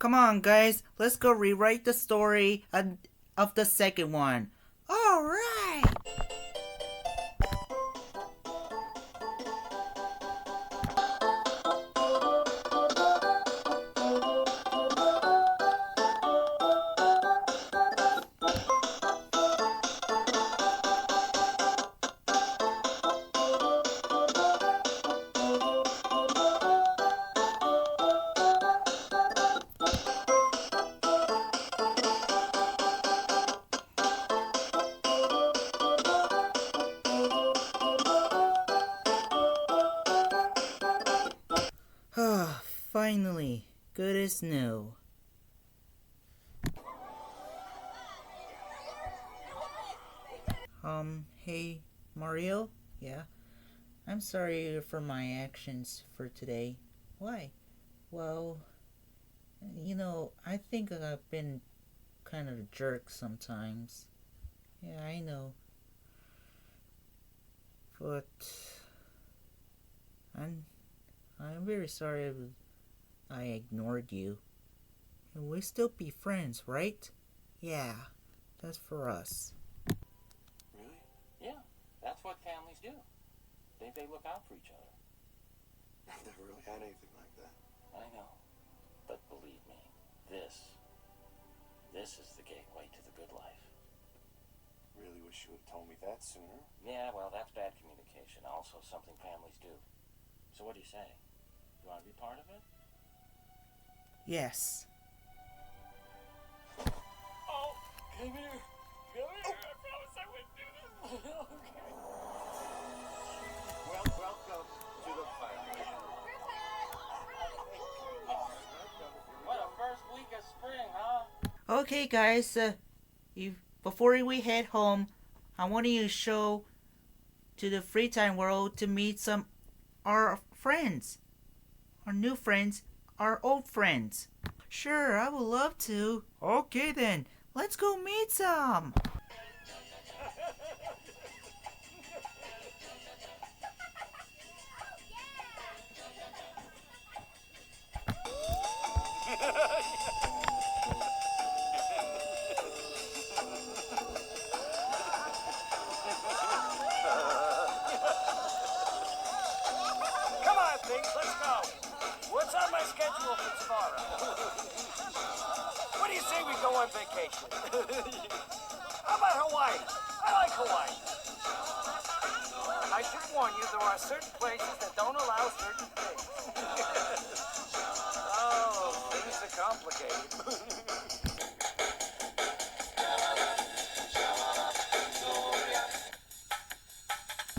Come on, guys. Let's go rewrite the story of the second one. All right. Finally, good as new. Hey, Mario? Yeah? I'm sorry for my actions for today. Why? Well, I think I've been kind of a jerk sometimes. Yeah, I know. But I'm very sorry I ignored you. And we'll still be friends, right? Yeah, that's for us. Really? Yeah, that's what families do. They look out for each other. I've never really had anything like that. I know. But believe me, this is the gateway to the good life. Really wish you would have told me that sooner. Yeah, well, that's bad communication. Also something families do. So what do you say? You want to be part of it? Yes. Oh, come here. Come here. I promise I wouldn't do this. Okay. Well, welcome to the family. What a first week of spring, huh? Okay, guys. Before we head home, I want you to show to the free time world to meet some our friends, our new friends, our old friends. Sure, I would love to. Okay then, let's go meet some. Come on, things, let's go. What's on my schedule for tomorrow? What do you say we go on vacation? How about Hawaii? I like Hawaii. I should warn you, there are certain places that don't allow certain things. Oh, things are complicated.